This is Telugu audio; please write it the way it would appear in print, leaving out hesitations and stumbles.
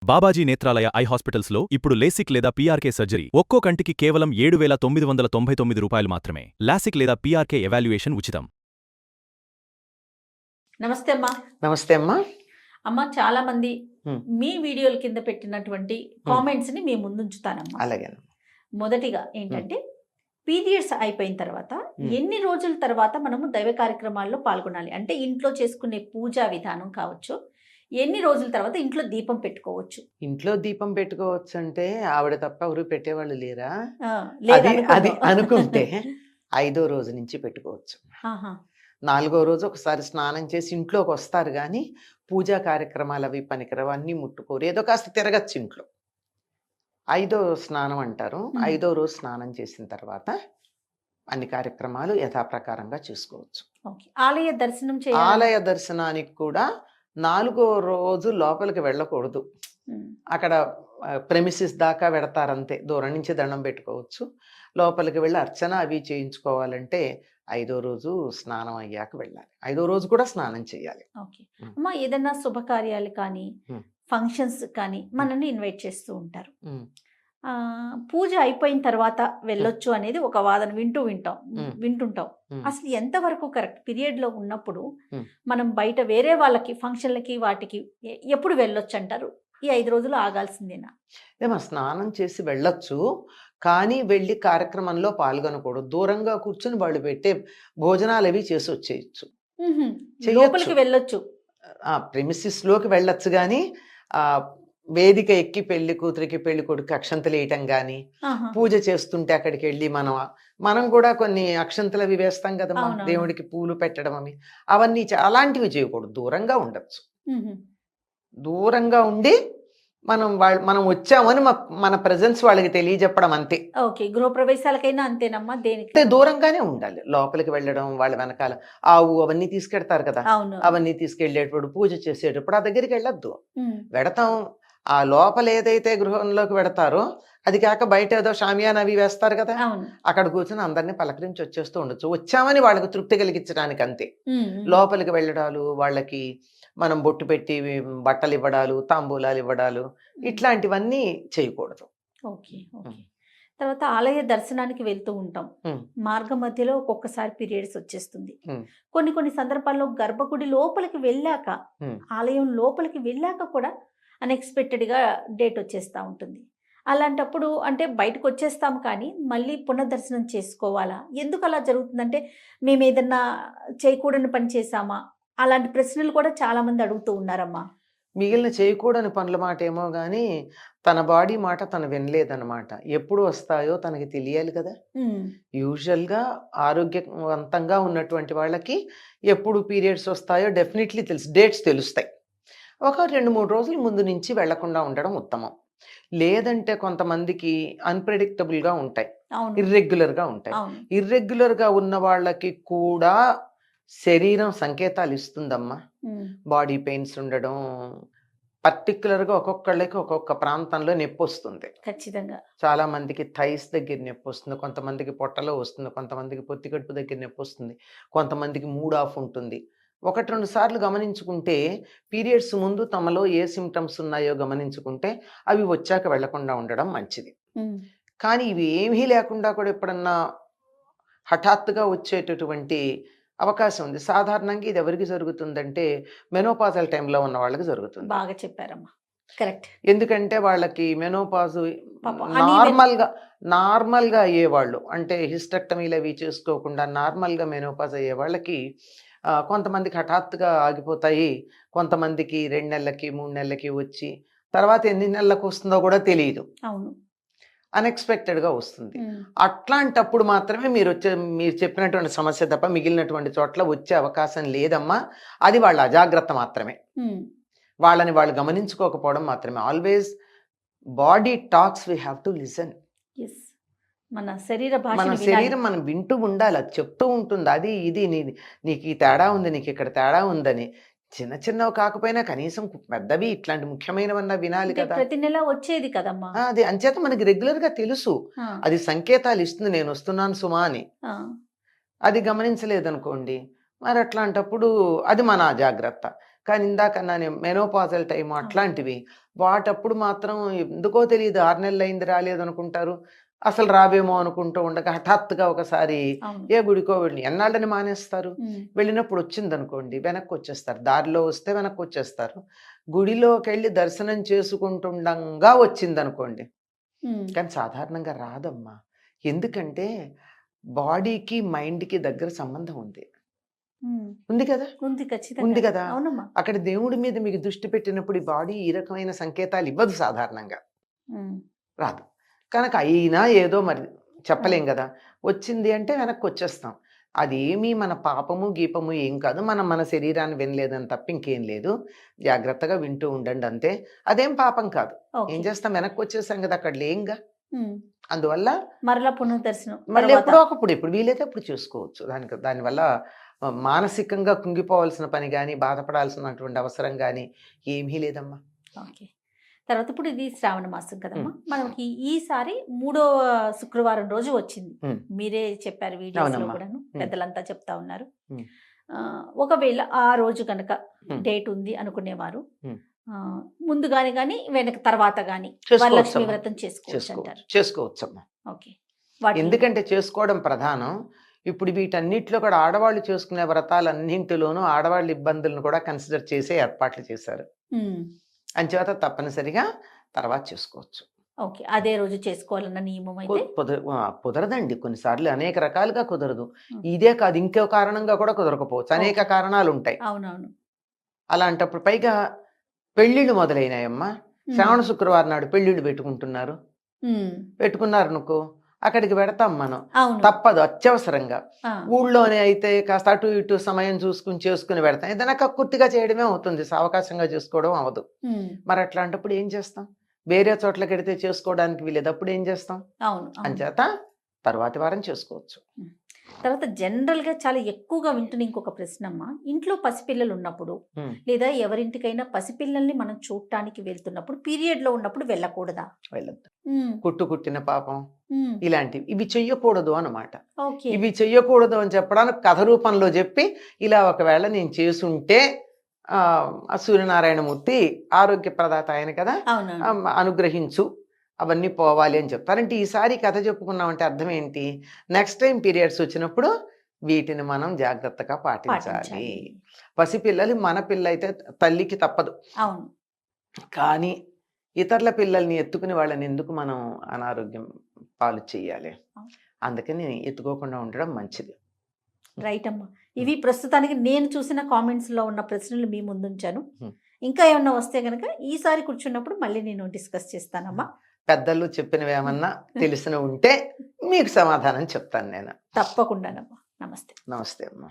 బాబాజీ నేత్రాలయ ఐ హాస్పిటల్స్లో ఇప్పుడు లేసిక్ లేదా పీఆర్కే సర్జరీ ఒక్కో కంటికి కేవలం 7,999 రూపాయలు మాత్రమే. లాసిక్ లేదా పీఆర్కే ఎవాల్యుయేషన్ ఉచితం. నమస్తే అమ్మా. నమస్తే అమ్మా. అమ్మ, చాలా మంది మీ వీడియోల కింద పెట్టినటువంటి కామెంట్స్ ని మేము ముందుంచుతానమ్మా. అలాగే. మొదటిగా ఏంటంటే, పీరియడ్స్ అయిపోయిన తర్వాత ఎన్ని రోజుల తర్వాత మనము దైవ కార్యక్రమాల్లో పాల్గొనాలి? అంటే ఇంట్లో చేసుకునే పూజా విధానం కావచ్చు, ఎన్ని రోజుల తర్వాత ఇంట్లో దీపం పెట్టుకోవచ్చు? ఇంట్లో దీపం పెట్టుకోవచ్చు అంటే ఆవిడ తప్ప ఎవరు పెట్టేవాళ్ళు లేరా? లేదనుకో. అది అనుకుంటే 5వ రోజు నుంచి పెట్టుకోవచ్చు. ఆహా. 4వ రోజు ఒకసారి స్నానం చేసి ఇంట్లోకి వస్తారు, కానీ పూజా కార్యక్రమాలు అవి పనికిరవు, అన్నీ ముట్టుకోరు, ఏదో కాస్త తిరగచ్చు ఇంట్లో. 5వ స్నానం అంటారు. 5వ రోజు స్నానం చేసిన తర్వాత అన్ని కార్యక్రమాలు యథాప్రకారంగా చేసుకోవచ్చు. ఓకే. ఆలయ దర్శనం చేయాలి. ఆలయ దర్శనానికి కూడా 4వ రోజు లోపలికి వెళ్ళకూడదు. అక్కడ ప్రెమిసిస్ దాకా పెడతారంతే, దూరం నుంచి దండం పెట్టుకోవచ్చు. లోపలికి వెళ్ళి అర్చన అవి చేయించుకోవాలంటే 5వ రోజు స్నానం అయ్యాక వెళ్ళాలి. 5వ రోజు కూడా స్నానం చేయాలి. ఓకే అమ్మా, ఏదైనా శుభకార్యాలు కానీ ఫంక్షన్స్ కానీ మనల్ని ఇన్వైట్ చేస్తూ ఉంటారు. పూజ అయిపోయిన తర్వాత వెళ్ళొచ్చు అనేది ఒక వాదన వింటుంటాం. అసలు ఎంతవరకు కరెక్ట్? పీరియడ్ లో ఉన్నప్పుడు మనం బయట వేరే వాళ్ళకి ఫంక్షన్లకి వాటికి ఎప్పుడు వెళ్ళొచ్చు అంటారు? ఈ 5 రోజులు ఆగాల్సిందేనా? ఏమో స్నానం చేసి వెళ్ళొచ్చు, కానీ వెళ్ళి కార్యక్రమంలో పాల్గొనకూడదు. దూరంగా కూర్చుని వాళ్ళు పెట్టే భోజనాలు అవి చేసి వచ్చేయచ్చు. లోపలికి వెళ్ళొచ్చు, ప్రెమిసిస్ లోకి వెళ్ళొచ్చు, కానీ వేదిక ఎక్కి పెళ్లి కూతురికి పెళ్లి కొడుకు అక్షంతలు వేయటం కానీ, పూజ చేస్తుంటే అక్కడికి వెళ్ళి మనం కూడా కొన్ని అక్షంతలు అవి వేస్తాం కదమ్మా, దేవుడికి పూలు పెట్టడం అవి, అవన్నీ అలాంటివి చేయకూడదు. దూరంగా ఉండొచ్చు. దూరంగా ఉండి మనం వచ్చామని మన ప్రెజెన్స్ వాళ్ళకి తెలియజెప్పడం అంతే. ఓకే. గృహప్రవేశాలకైనా అంతేనమ్మా? దేనికి దూరంగానే ఉండాలి. లోపలికి వెళ్ళడం, వాళ్ళ వెనకాల ఆవు అవన్నీ తీసుకెడతారు కదా, అవన్నీ తీసుకెళ్లేటప్పుడు పూజ చేసేటప్పుడు ఆ దగ్గరికి వెళ్ళొద్దు. వెడతాం, ఆ లోపల ఏదైతే గృహంలోకి పెడతారో అది కాక బయట ఏదో షామియానా అవి వేస్తారు కదా, అక్కడ కూర్చొని అందరినీ పలకరించి వచ్చేస్తూ ఉండొచ్చు. వచ్చామని వాళ్ళకి తృప్తి కలిగించడానికి అంతే. లోపలికి వెళ్ళడాలు, వాళ్ళకి మనం బొట్టు పెట్టి బట్టలు ఇవ్వడాలు, తాంబూలాలు ఇవ్వడాలు, ఇట్లాంటివన్నీ చేయకూడదు. ఓకే. ఓకే. తర్వాత ఆలయ దర్శనానికి వెళ్తూ ఉంటాం, మార్గ మధ్యలో ఒక్కొక్కసారి పీరియడ్స్ వచ్చేస్తుంది. కొన్ని సందర్భాల్లో గర్భగుడి లోపలికి వెళ్ళాక, ఆలయం లోపలికి వెళ్ళాక కూడా అన్ఎక్స్పెక్టెడ్గా డేట్ వచ్చేస్తూ ఉంటుంది. అలాంటప్పుడు అంటే బయటకు వచ్చేస్తాం, కానీ మళ్ళీ పునర్దర్శనం చేసుకోవాలా? ఎందుకు అలా జరుగుతుందంటే మేము ఏదన్నా చేయకూడని పని చేశామా? అలాంటి ప్రశ్నలు కూడా చాలా మంది అడుగుతూ ఉన్నారమ్మా. మిగిలిన చేయకూడని పనుల మాట ఏమో కానీ తన బాడీ మాట తను వినలేదన్నమాట. ఎప్పుడు వస్తాయో తనకి తెలియాలి కదా. యూజువల్గా ఆరోగ్యవంతంగా ఉన్నటువంటి వాళ్ళకి ఎప్పుడు పీరియడ్స్ వస్తాయో డెఫినెట్లీ డేట్స్ తెలుస్తాయి. ఒక 2-3 రోజుల ముందు నుంచి వెళ్లకుండా ఉండడం ఉత్తమం. లేదంటే కొంతమందికి అన్ప్రెడిక్టబుల్గా ఉంటాయి, ఇర్రెగ్యులర్గా ఉంటాయి. ఇర్రెగ్యులర్గా ఉన్న వాళ్ళకి కూడా శరీరం సంకేతాలు ఇస్తుందమ్మా. బాడీ పెయిన్స్ ఉండడం, పర్టికులర్గా ఒక్కొక్కళ్ళకి ఒక్కొక్క ప్రాంతంలో నొప్పి వస్తుంది. ఖచ్చితంగా చాలా మందికి థైస్ దగ్గర నొప్పి వస్తుంది, కొంతమందికి పొట్టలో వస్తుంది, కొంతమందికి పొత్తికడుపు దగ్గర నొప్పి వస్తుంది, కొంతమందికి మూడ్ ఆఫ్ ఉంటుంది. 1-2 సార్లు గమనించుకుంటే పీరియడ్స్ ముందు తమలో ఏ సిమ్టమ్స్ ఉన్నాయో గమనించుకుంటే అవి వచ్చాక వెళ్లకుండా ఉండడం మంచిది. కానీ ఇవి ఏమీ లేకుండా కూడా ఎప్పుడన్నా హఠాత్తుగా వచ్చేటటువంటి అవకాశం ఉంది. సాధారణంగా ఇది ఎవరికి జరుగుతుందంటే మెనోపాజల్ టైంలో ఉన్న వాళ్ళకి జరుగుతుంది. బాగా చెప్పారమ్మా, కరెక్ట్. ఎందుకంటే వాళ్ళకి మెనోపాజు నార్మల్గా అయ్యేవాళ్ళు, అంటే హిస్టెక్టమీలు అవి చేసుకోకుండా నార్మల్గా మెనోపాజ్ అయ్యే వాళ్ళకి కొంతమందికి హఠాత్తుగా ఆగిపోతాయి, కొంతమందికి 2 నెలలకి 3 నెలలకి వచ్చి తర్వాత ఎన్ని నెలలకు వస్తుందో కూడా తెలియదు. అవును, అన్ఎక్స్పెక్టెడ్గా వస్తుంది. అట్లాంటప్పుడు మాత్రమే మీరు చెప్పినటువంటి సమస్య తప్ప మిగిలినటువంటి చోట్ల వచ్చే అవకాశం లేదమ్మా. అది వాళ్ళ అజాగ్రత్త మాత్రమే, వాళ్ళని వాళ్ళు గమనించుకోకపోవడం మాత్రమే. Always body talks, we have to listen. మన శరీరం మనం వింటూ ఉండాలి, అది చెప్తూ ఉంటుంది. అది ఇది నీకు ఈ తేడా ఉంది, నీకు ఇక్కడ తేడా ఉందని. చిన్నవి కాకపోయినా కనీసం పెద్దవి ఇట్లాంటి ముఖ్యమైనవన్నా వినాలి కదా. ప్రతి నెల వచ్చేది కదమ్మా అది. అంచేత మనకి రెగ్యులర్ గా తెలుసు, అది సంకేతాలు ఇస్తుంది, నేను వస్తున్నాను సుమా అని. అది గమనించలేదనుకోండి, మరి అట్లాంటప్పుడు అది మన అజాగ్రత్త. కానీ ఇందాక నేను మెనోపాజల్ టైం అట్లాంటివి వాటప్పుడు మాత్రం ఎందుకో తెలియదు 6 నెలలు అయింది రాలేదు అనుకుంటారు, అసలు రావేమో అనుకుంటూ ఉండగా హఠాత్తుగా ఒకసారి అవును. ఏ గుడికో వెళ్ళి ఎన్నాళ్ళని మానేస్తారు, ఉమ్, వెళ్ళినప్పుడు వచ్చిందనుకోండి వెనక్కి వచ్చేస్తారు, దారిలో వస్తే వెనక్కి వచ్చేస్తారు, గుడిలోకి వెళ్ళి దర్శనం చేసుకుంటుండగా వచ్చిందనుకోండి ఉమ్, కానీ సాధారణంగా రాదమ్మా. ఎందుకంటే బాడీకి మైండ్కి దగ్గర సంబంధం ఉంది ఉమ్. ఉంది కదా ఉంది ఉంది ఖచ్చితంగా. కదా అవునమ్మా. అక్కడ దేవుడి మీద మీకు దృష్టి పెట్టినప్పుడు ఈ బాడీ ఈ రకమైన సంకేతాలు ఇవ్వదు సాధారణంగా, ఉమ్, రాదు. కనుక అయినా ఏదో మరి చెప్పలేం కదా, వచ్చింది అంటే వెనక్కి వచ్చేస్తాం. అదేమీ మన పాపము గీపము ఏం కాదు, మనం మన శరీరాన్ని వినలేదని తప్ప ఇంకేం లేదు. జాగ్రత్తగా వింటూ ఉండండి అంతే, అదేం పాపం కాదు. ఓకే. ఏం చేస్తాం, వెనక్కి వచ్చేసాం కదా, అక్కడ లేంగా. ఉమ్. అందువల్ల మరలా పునర్దర్శనం మళ్ళీ తర్వాత. ఎప్పుడో ఒకప్పుడు ఎప్పుడు వీలైతే అప్పుడు చేసుకోవచ్చు. దానివల్ల మానసికంగా కుంగిపోవాల్సిన పని కానీ బాధపడాల్సినటువంటి అవసరం కానీ ఏమీ లేదమ్మా. ఓకే. తర్వాత ఇప్పుడు ఇది శ్రావణ మాసం కదమ్మా, మనకి ఈసారి 3వ శుక్రవారం రోజు వచ్చింది. ఉమ్. మీరే చెప్పారు వీడియోస్లో అవునమ్మా. కూడాను, ఉమ్. పెద్దలంతా చెప్తా ఉన్నారు. ఉమ్. ఒకవేళ ఆ రోజు కనుక ఉమ్. డేట్ ఉంది అనుకునేవారు ఉమ్. ముందుగానే కానీ వెనక తర్వాత కానీ చేసుకోవచ్చు వరలక్ష్మి అమ్మా. వ్రతం చేసుకోవచ్చు అంటారు. చేసుకోవచ్చమ్మా. ఓకే. వాటిలో- ఎందుకంటే చేసుకోవడం ప్రధానం. ఇప్పుడు వీటన్నిటిలో కూడా ఆడవాళ్ళు చేసుకునే వ్రతాలన్నింటిలోనూ ఆడవాళ్ళ ఇబ్బందులను కూడా కన్సిడర్ చేసే ఏర్పాట్లు చేశారు. ఉమ్. అంచేత తప్పనిసరిగా తర్వాత చేసుకోవచ్చు. ఓకే. అదే రోజు చేసుకోవాలన్న నియమం అయితే కుదరదండి, కొన్నిసార్లు అనేక రకాలుగా కుదరదు. ఉమ్. ఇదే కాదు, ఇంకో కారణంగా కూడా కుదరకపోవచ్చు, అనేక కారణాలు ఉంటాయి. అవునవును. అలాంటప్పుడు పైగా పెళ్ళిళ్ళు మొదలైనాయమ్మా. ఉమ్. శ్రావణ శుక్రవారం నాడు పెళ్ళిళ్ళు పెట్టుకుంటున్నారు, ఉమ్. పెట్టుకున్నారు అనుకో, అక్కడికి పెడతాం మనం, అవును. తప్పదు అత్యవసరంగా. ఆ. ఊళ్ళోనే అయితే కాస్త అటు ఇటు సమయం చూసుకుని చేసుకుని పెడతాం, ఏదైనా కక్కుర్తిగా చేయడమే అవుతుంది, సావకాశంగా చేసుకోవడం అవ్వదు. ఉమ్. మరి అట్లాంటప్పుడు ఏం చేస్తాం, వేరే చోట్లకి వెడితే చేసుకోవడానికి వీలేదు, అప్పుడు ఏం చేస్తాం, అవును. అవును. అంచేత తర్వాతి వారం చేసుకోవచ్చు. తర్వాత జనరల్గా చాలా ఎక్కువగా వింటున్న ఇంకొక ప్రశ్న అమ్మా, ఇంట్లో పసిపిల్లలు ఉన్నప్పుడు ఉమ్. లేదా ఎవరింటికైనా పసిపిల్లల్ని మనం చూడటానికి వెళ్తున్నప్పుడు పీరియడ్ లో ఉన్నప్పుడు వెళ్ళకూడదా? వెళ్ళొద్దు, ఉమ్. కుట్టిన పాపం ఉమ్. ఇలాంటివి ఇవి చెయ్యకూడదు అన్నమాట. ఓకే. ఇవి చెయ్యకూడదు అని చెప్పడానికి కథ రూపంలో చెప్పి, ఇలా ఒకవేళ నేను చేసుంటే ఆ సూర్యనారాయణమూర్తి ఆరోగ్య ప్రదాత ఆయన కదా, అవునవును. అనుగ్రహించు అవన్నీ పోవాలి అని చెప్తారంటే, ఈసారి కథ చెప్పుకున్నామంటే అర్థం ఏంటి, నెక్స్ట్ టైం పీరియడ్స్ వచ్చినప్పుడు వీటిని మనం జాగ్రత్తగా పాటించాలి. పాటించాలి. పసిపిల్లలు మన పిల్ల అయితే తల్లికి తప్పదు, అవును. కానీ ఇతరుల పిల్లల్ని ఎత్తుకుని వాళ్ళని ఎందుకు మనం అనారోగ్యం పాలు చేయాలి, అందుకని ఎత్తుకోకుండా ఉండడం మంచిది. రైట్ అమ్మా. ఇవి ప్రస్తుతానికి నేను చూసిన కామెంట్స్ లో ఉన్న ప్రశ్నలు మీ ముందుంచాను. Hmm. ఇంకా ఏమన్నా వస్తే గనక ఈసారి కూర్చున్నప్పుడు మళ్ళీ నేను డిస్కస్ చేస్తానమ్మా. పెద్దలు చెప్పినవి ఏమన్నా తెలిసిన ఉంటే మీకు సమాధానం చెప్తాను నేను. తప్పకుండానమ్మా. నమస్తే. నమస్తే అమ్మా.